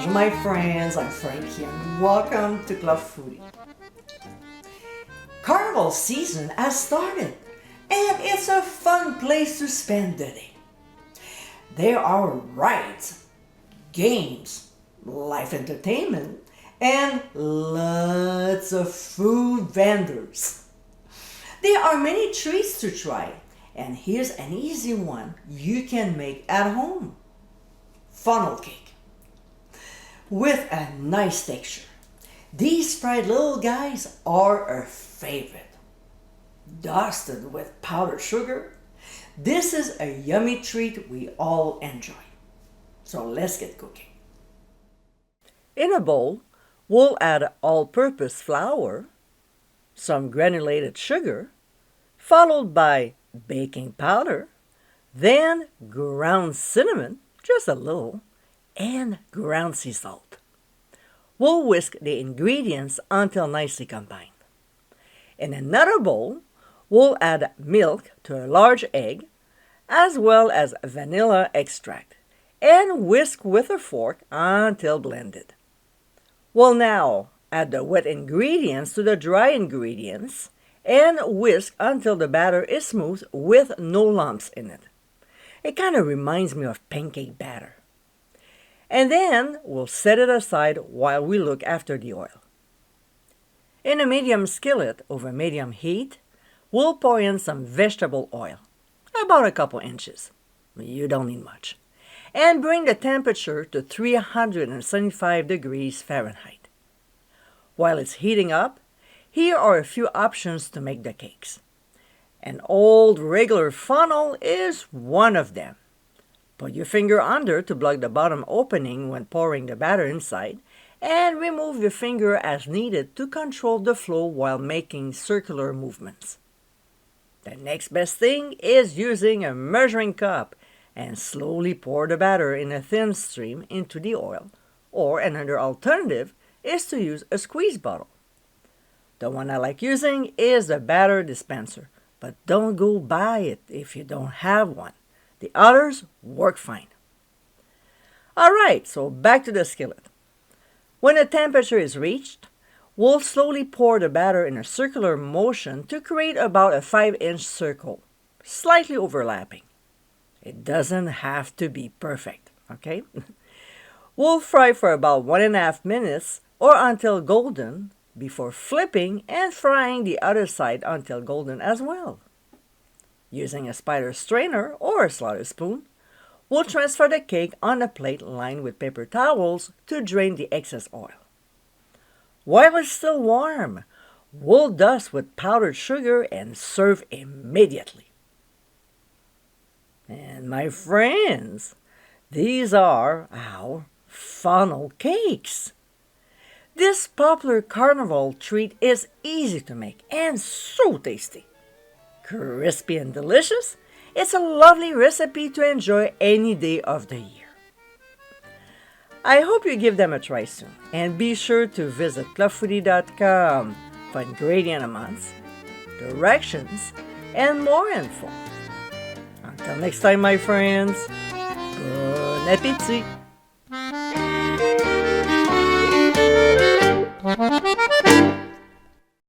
Bonjour my friends, I'm Frankie and welcome to Club Foodie. Carnival season has started and it's a fun place to spend the day. There are rides, games, live entertainment, and lots of food vendors. There are many treats to try, and here's an easy one you can make at home. Funnel cake. With a nice texture. These fried little guys are a favorite. Dusted with powdered sugar, this is a yummy treat we all enjoy. So let's get cooking. In a bowl, we'll add all-purpose flour, some granulated sugar, followed by baking powder, then ground cinnamon, just a little, and ground sea salt. We'll whisk the ingredients until nicely combined. In another bowl, we'll add milk to a large egg, as well as vanilla extract, and whisk with a fork until blended. We'll now add the wet ingredients to the dry ingredients and whisk until the batter is smooth with no lumps in it. It kind of reminds me of pancake batter. And then we'll set it aside while we look after the oil. In a medium skillet over medium heat, we'll pour in some vegetable oil, about a couple inches. You don't need much. And bring the temperature to 375 degrees Fahrenheit. While it's heating up, here are a few options to make the cakes. An old regular funnel is one of them. Put your finger under to block the bottom opening when pouring the batter inside, and remove your finger as needed to control the flow while making circular movements. The next best thing is using a measuring cup and slowly pour the batter in a thin stream into the oil, or another alternative is to use a squeeze bottle. The one I like using is the batter dispenser, but don't go buy it if you don't have one. The others work fine. Alright, so back to the skillet. When the temperature is reached, we'll slowly pour the batter in a circular motion to create about a 5-inch circle, slightly overlapping. It doesn't have to be perfect, okay? We'll fry for about 1.5 minutes or until golden before flipping and frying the other side until golden as well. Using a spider strainer or a slaughter spoon, we'll transfer the cake on a plate lined with paper towels to drain the excess oil. While it's still warm, we'll dust with powdered sugar and serve immediately. And my friends, these are our funnel cakes. This popular carnival treat is easy to make and so tasty. Crispy and delicious, it's a lovely recipe to enjoy any day of the year. I hope you give them a try soon, and be sure to visit clubfoodie.com for ingredient amounts, directions, and more info. Until next time, my friends, bon appétit!